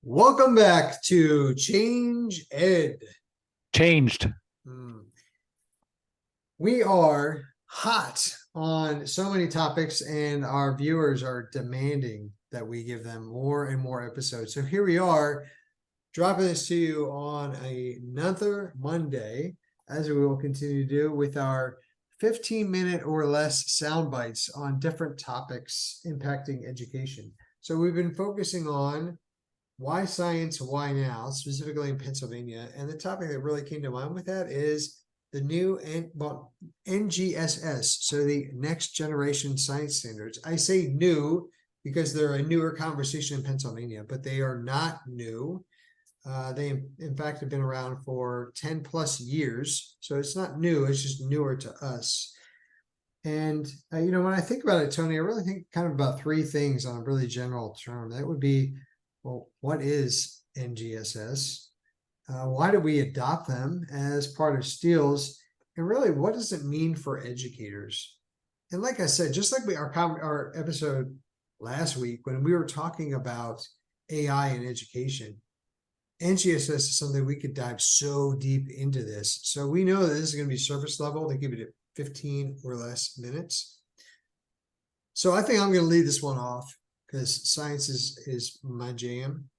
Welcome back to Change Ed. Changed. We are hot on so many topics, and our viewers are demanding that we give them more and more episodes. So here we are, dropping this to you on another Monday, as we will continue to do with our 15-minute or less sound bites on different topics impacting education. So we've been focusing on why science, why now, specifically in Pennsylvania. And the topic that really came to mind with that is the new NGSS, so the Next Generation Science Standards. I say new because they're a newer conversation in Pennsylvania, but they are not new. They, in fact, have been around for 10 plus years. So it's not new, it's just newer to us. And, when I think about it, Tony, I really think kind of about three things on a really general term. That would be, well, what is NGSS? Why do we adopt them as part of STEELS? And really, what does it mean for educators? And like I said, just like our episode last week, when we were talking about AI in education, NGSS is something we could dive so deep into this. So we know that this is going to be surface level. They give it 15 or less minutes. So I think I'm going to lead this one off because science is my jam.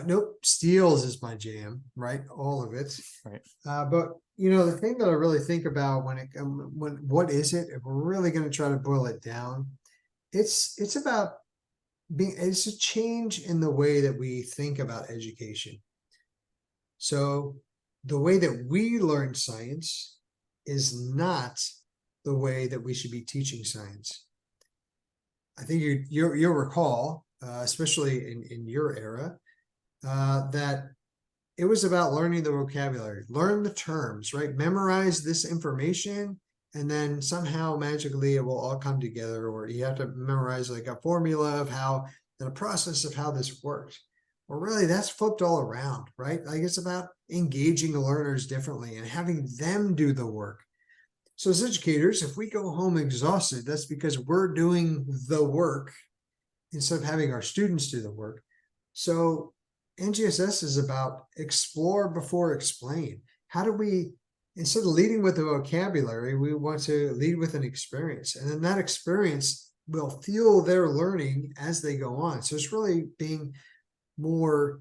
Nope, STEELS is my jam, right? All of it. Right. But the thing that I really think about when what is it? If we're really going to try to boil it down, it's about it's a change in the way that we think about education. So the way that we learn science is not the way that we should be teaching science. I think you'll recall, especially in your era, that it was about learning the vocabulary, learn the terms, right? Memorize this information, and then somehow magically it will all come together, or you have to memorize like a formula of how, and a process of how this works. Well, really, that's flipped all around, right? Like it's about engaging learners differently and having them do the work. So as educators, if we go home exhausted, that's because we're doing the work instead of having our students do the work. So NGSS is about explore before explain. How do we, instead of leading with the vocabulary, we want to lead with an experience. And then that experience will fuel their learning as they go on. So it's really being more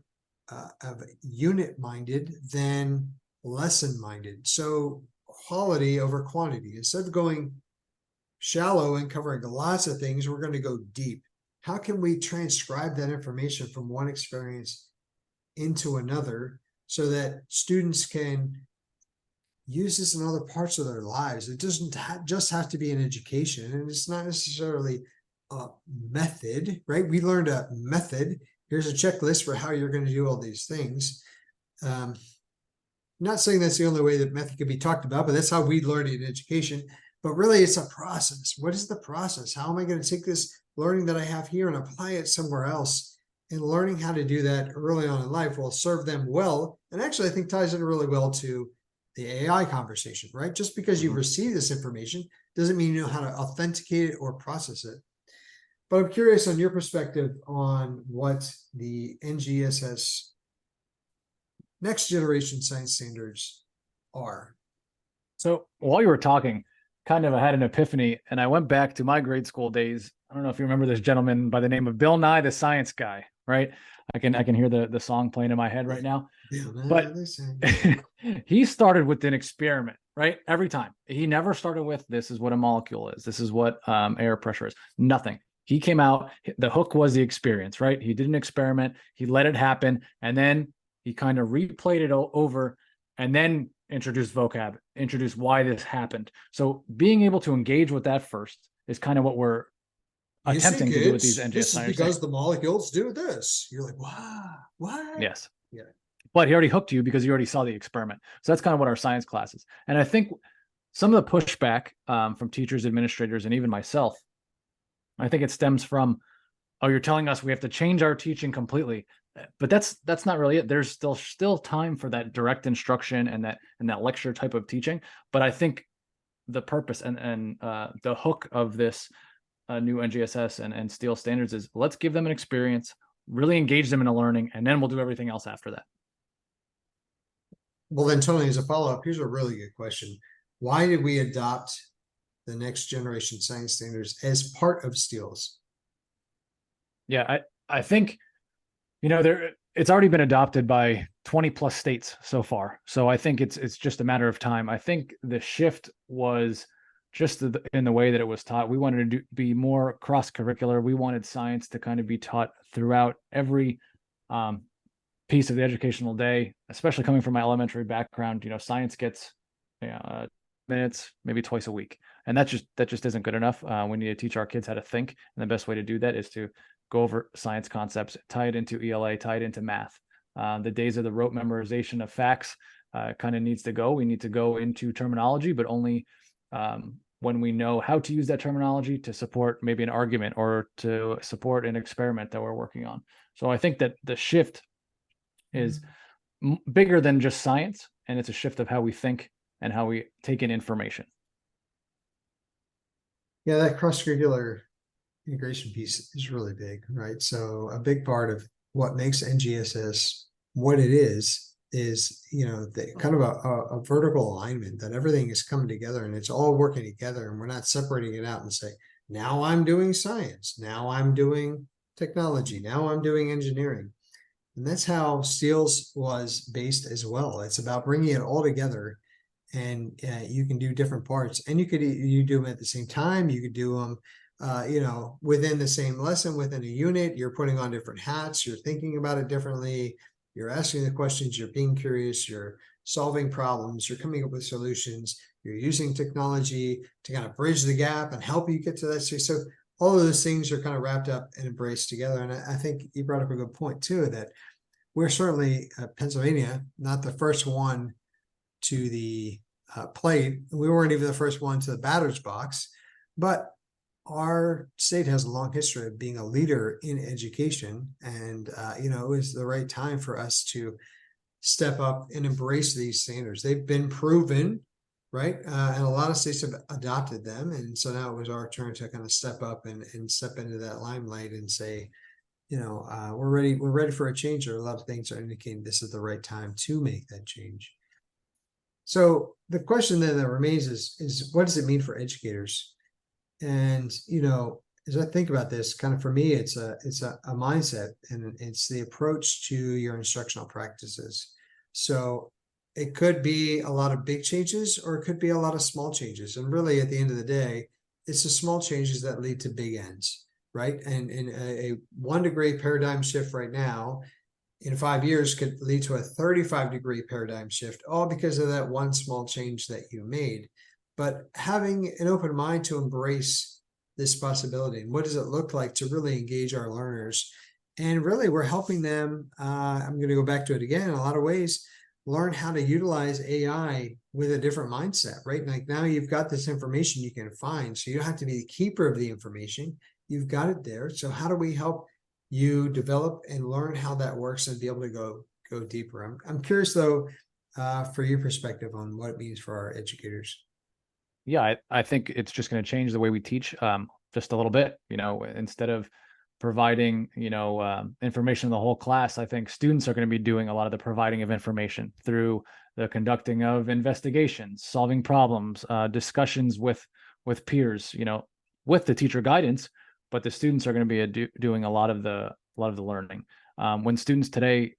of unit-minded than lesson-minded. So quality over quantity. Instead of going shallow and covering lots of things, we're going to go deep. How can we transcribe that information from one experience into another so that students can use this in other parts of their lives? It doesn't just have to be an education, and it's not necessarily a method, right? We learned a method. Here's a checklist for how you're going to do all these things. Not saying that's the only way that method can be talked about, but that's how we learn it in education. But really, it's a process. What is the process? How am I going to take this learning that I have here and apply it somewhere else? And learning how to do that early on in life will serve them well. And actually, I think ties in really well to the AI conversation, right? Just because you've received this information doesn't mean you know how to authenticate it or process it. But I'm curious on your perspective on what the NGSS, Next Generation Science Standards, are. So while you were talking, I had an epiphany, and I went back to my grade school days. I don't know if you remember this gentleman by the name of Bill Nye the Science Guy, right? I can hear the song playing in my head right now. But he started with an experiment, right? Every time. He never started with, this is what a molecule is. This is what air pressure is. Nothing. He came out, the hook was the experience, right? He did an experiment, he let it happen, and then he kind of replayed it over, and then introduced vocab, introduced why this happened. So being able to engage with that first is kind of what we're attempting to do with these NGS. This is because the molecules do this. You're like, wow, what? Yes. Yeah. But he already hooked you because you already saw the experiment. So that's kind of what our science class is. And I think some of the pushback from teachers, administrators, and even myself, I think it stems from, oh, you're telling us we have to change our teaching completely. But that's not really it. There's still time for that direct instruction and that lecture type of teaching. But I think the purpose and the hook of this new NGSS and STEEL standards is, let's give them an experience. really engage them in the learning, and then we'll do everything else after that. Well, then, Tony, as a follow-up, here's a really good question. Why did we adopt the next generation science standards as part of Steele's? Yeah, I think, it's already been adopted by 20 plus states so far. So I think it's just a matter of time. I think the shift was just in the way that it was taught. We wanted to be more cross curricular. We wanted science to kind of be taught throughout every piece of the educational day, especially coming from my elementary background. Science gets minutes, maybe twice a week, and that just isn't good enough. We need to teach our kids how to think, and the best way to do that is to go over science concepts, tie it into ELA, tie it into math. The days of the rote memorization of facts kind of needs to go. We need to go into terminology, but only when we know how to use that terminology to support maybe an argument or to support an experiment that we're working on. So I think that the shift is bigger than just science, and it's a shift of how we think and how we take in information. Yeah, that cross-curricular integration piece is really big, right? So a big part of what makes NGSS what it is the kind of a vertical alignment, that everything is coming together and it's all working together, and we're not separating it out and say, now I'm doing science, now I'm doing technology, now I'm doing engineering. And that's how Steele's was based as well. It's about bringing it all together, and you can do different parts, and you do them at the same time. You could do them within the same lesson, within a unit. You're putting on different hats, you're thinking about it differently, you're asking the questions, you're being curious, you're solving problems, you're coming up with solutions, you're using technology to kind of bridge the gap and help you get to that stage. So all of those things are kind of wrapped up and embraced together. And I think you brought up a good point too, that we're certainly Pennsylvania, not the first one to the plate. We weren't even the first one to the batter's box, but our state has a long history of being a leader in education. And, it was the right time for us to step up and embrace these standards. They've been proven, right? And a lot of states have adopted them. And so now it was our turn to kind of step up and step into that limelight and say, we're ready for a change. Or a lot of things are indicating this is the right time to make that change. So the question then that remains is what does it mean for educators? And, as I think about this, kind of for me, it's a mindset, and it's the approach to your instructional practices. So it could be a lot of big changes, or it could be a lot of small changes. And really, at the end of the day, it's the small changes that lead to big ends, right? And a 1 degree paradigm shift right now in 5 years could lead to a 35-degree paradigm shift, all because of that one small change that you made. But having an open mind to embrace this possibility, and what does it look like to really engage our learners? And really, we're helping them, I'm going to go back to it again, in a lot of ways, learn how to utilize AI with a different mindset, right? Like now you've got this information you can find, so you don't have to be the keeper of the information. You've got it there. So how do we help you develop and learn how that works and be able to go deeper? I'm curious though, for your perspective on what it means for our educators. Yeah, I think it's just going to change the way we teach just a little bit. Instead of providing information to the whole class, I think students are going to be doing a lot of the providing of information through the conducting of investigations, solving problems, discussions with peers, with the teacher guidance. But the students are going to be doing a lot of the learning. When students today,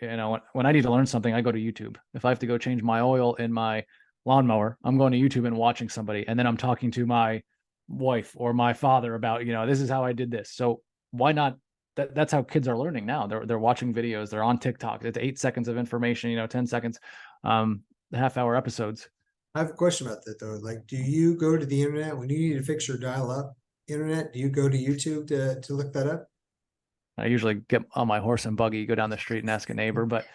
when I need to learn something, I go to YouTube. If I have to go change my oil in my lawnmower, I'm going to YouTube and watching somebody, and then I'm talking to my wife or my father about, this is how I did this. So why not? That's how kids are learning now. They're watching videos. They're on TikTok. It's 8 seconds of information, 10 seconds, half-hour episodes. I have a question about that though. Like, do you go to the internet when you need to fix your dial-up internet? Do you go to YouTube to look that up? I usually get on my horse and buggy, go down the street and ask a neighbor, but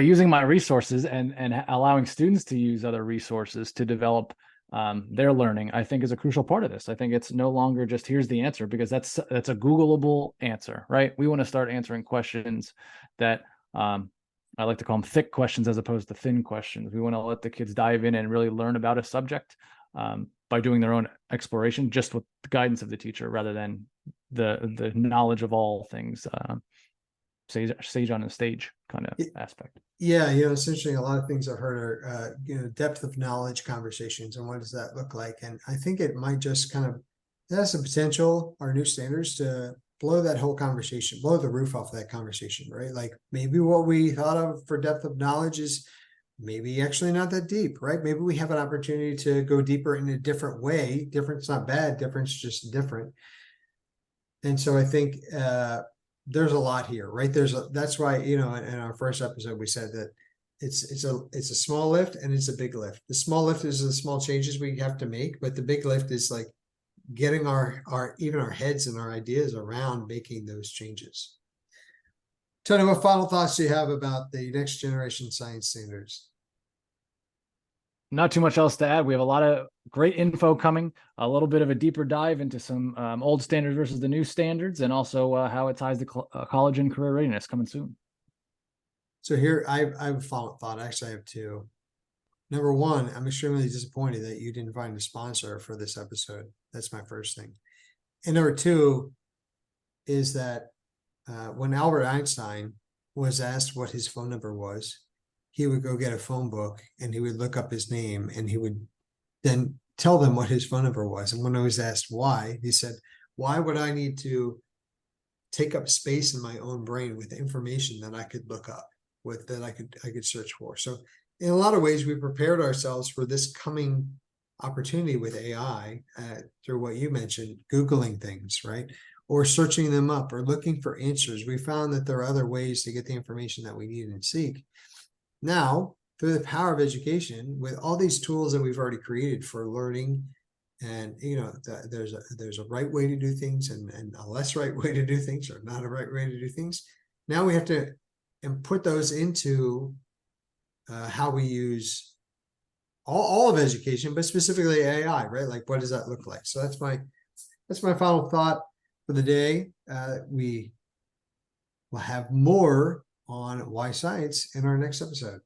using my resources and allowing students to use other resources to develop their learning, I think is a crucial part of this. I think it's no longer just here's the answer, because that's a Googleable answer, right? We want to start answering questions that I like to call them thick questions as opposed to thin questions. We want to let the kids dive in and really learn about a subject by doing their own exploration, just with the guidance of the teacher, rather than the knowledge of all things, sage on the stage kind of aspect. Yeah, it's interesting. A lot of things I've heard are, depth of knowledge conversations, and what does that look like? And I think it might just kind of, it has the potential, our new standards, to blow that whole conversation, blow the roof off that conversation, right? Like maybe what we thought of for depth of knowledge is maybe actually not that deep, right? Maybe we have an opportunity to go deeper in a different way. Difference not bad, difference just different. And so I think there's a lot here, right? That's why, in our first episode we said that it's a small lift and it's a big lift. The small lift is the small changes we have to make, but the big lift is like getting our even our heads and our ideas around making those changes. Tony, what final thoughts do you have about the next generation science standards? Not too much else to add. We have a lot of great info coming, a little bit of a deeper dive into some old standards versus the new standards, and also how it ties to college and career readiness coming soon. So here, I have a final thought. Actually, I have two. Number one, I'm extremely disappointed that you didn't find a sponsor for this episode. That's my first thing. And number two is that when Albert Einstein was asked what his phone number was, he would go get a phone book and he would look up his name and he would then tell them what his phone number was. And when I was asked why, he said, why would I need to take up space in my own brain with information that I could look up, that I could search for? So in a lot of ways, we prepared ourselves for this coming opportunity with AI through what you mentioned, Googling things, right? Or searching them up or looking for answers. We found that there are other ways to get the information that we need and seek. Now, through the power of education, with all these tools that we've already created for learning, and there's a right way to do things and a less right way to do things, or not a right way to do things. Now we have to put those into how we use all of education, but specifically AI, right? Like, what does that look like? So that's my final thought for the day. We will have more on why science in our next episode.